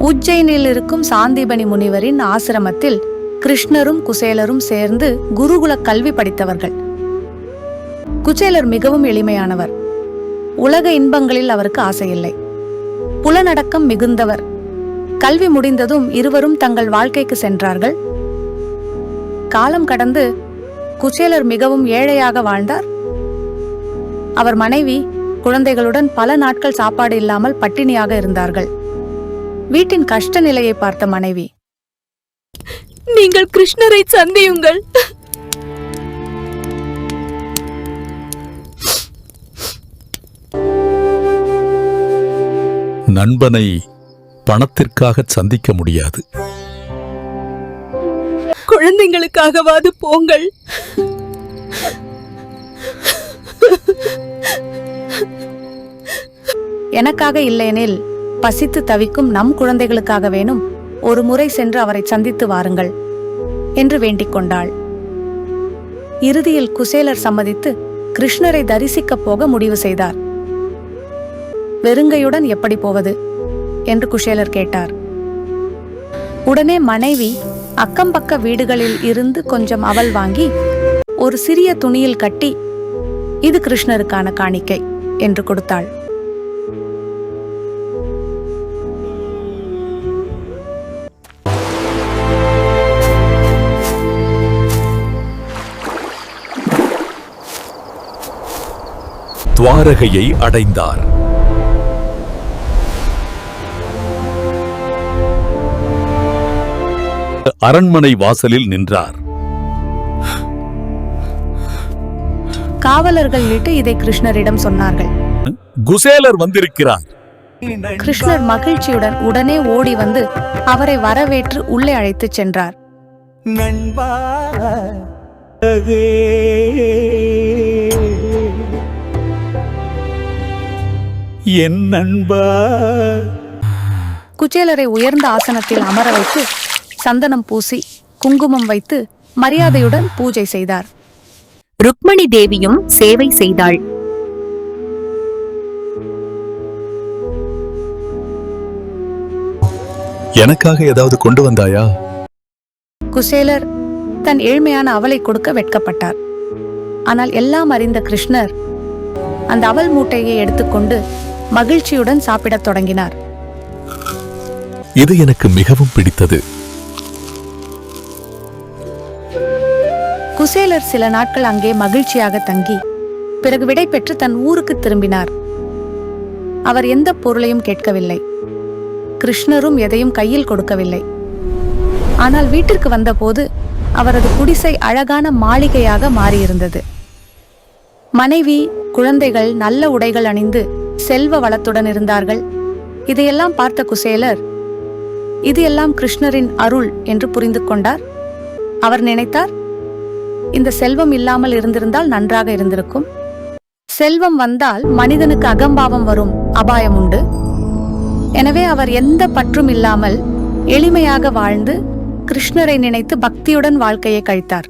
உஜ்ஜயினில் இருக்கும் சாந்தீபனி முனிவரின் ஆசிரமத்தில் கிருஷ்ணரும் குசேலரும் சேர்ந்து குருகுல கல்வி படித்தவர்கள். குசேலர் மிகவும் எளிமையானவர். உலக இன்பங்களில் அவருக்கு ஆசையில்லை. புலனடக்கம் மிகுந்தவர். கல்வி முடிந்ததும் இருவரும் தங்கள் வாழ்க்கைக்கு சென்றார்கள். காலம் கடந்து குசேலர் மிகவும் ஏழையாக வாழ்ந்தார். அவர் மனைவி குழந்தைகளுடன் பல நாட்கள் சாப்பாடு இல்லாமல் பட்டினியாக இருந்தார்கள். வீட்டின் கஷ்ட நிலையை பார்த்த மனைவி, நீங்கள் கிருஷ்ணரை சந்தியுங்கள். நண்பனை பணத்திற்காக சந்திக்க முடியாது. குழந்தைகளுக்காகவாது போங்கள். எனக்காக இல்லையெனில் பசித்து தவிக்கும் நம் குழந்தைகளுக்காக வேணும் ஒரு முறை சென்று அவரை சந்தித்து வாருங்கள் என்று வேண்டிக் கொண்டாள். இறுதியில் குசேலர் சம்மதித்து கிருஷ்ணரை தரிசிக்கப் போக முடிவு செய்தார். வெறுங்கையுடன் எப்படி போவது என்று குசேலர் கேட்டார். உடனே மனைவி அக்கம்பக்க வீடுகளில் இருந்து கொஞ்சம் அவல் வாங்கி ஒரு சிறிய துணியில் கட்டி, இது கிருஷ்ணருக்கான காணிக்கை என்று கொடுத்தாள். துவாரகையை அடைந்தார். அரண்மனை வாசலில் நின்றார். காவலர்கள் விட்டு இதை கிருஷ்ணரிடம் சொன்னார்கள். குசேலர் வந்திருக்கிறார். கிருஷ்ணர் மகிழ்ச்சியுடன் உடனே ஓடி வந்து அவரை வரவேற்று உள்ளே அழைத்துச் சென்றார். என் நண்பா. குசேலரை உயர்ந்த ஆசனத்தில் அமர வைத்து சந்தனம் பூசி குங்குமம் வைத்து மரியாதையுடன் பூஜை செய்தார். ருக்மணி தேவியும் சேவை செய்தாள். எனக்காக ஏதாவது கொண்டு வந்தாயா? குசேலர் தன் ஏழ்மையான அவலை கொடுக்க வெட்கப்பட்டார். ஆனால் எல்லாம் அறிந்த கிருஷ்ணர் அந்த அவல் மூட்டையை எடுத்துக்கொண்டு மகிழ்ச்சியுடன் சாப்பிடத் தொடங்கினார். இது எனக்கு மிகவும் பிடித்தது. குசேலர் சில நாட்கள் அங்கே மகிழ்ச்சியாக தங்கி பிறகு விடை பெற்று தன் ஊருக்கு திரும்பினார். அவர் எந்த பொருளையும் கேட்கவில்லை. கிருஷ்ணரும் எதையும் கையில் கொடுக்கவில்லை. ஆனால் வீட்டிற்கு வந்தபோது அவரது குடிசை அழகான மாளிகையாக மாறியிருந்தது. மனைவி குழந்தைகள் நல்ல உடைகள் அணிந்து செல்வ வளத்துடன் இருந்தார்கள். இதையெல்லாம் பார்த்த குசேலர், இது எல்லாம் கிருஷ்ணரின் அருள் என்று புரிந்து கொண்டார். அவர் நினைத்தார், இந்த செல்வம் இல்லாமல் இருந்திருந்தால் நன்றாக இருந்திருக்கும். செல்வம் வந்தால் மனிதனுக்கு அகம்பாவம் வரும் அபாயம் உண்டு. எனவே அவர் எந்த பற்றும் இல்லாமல் எளிமையாக வாழ்ந்து கிருஷ்ணரை நினைத்து பக்தியுடன் வாழ்க்கையை கழித்தார்.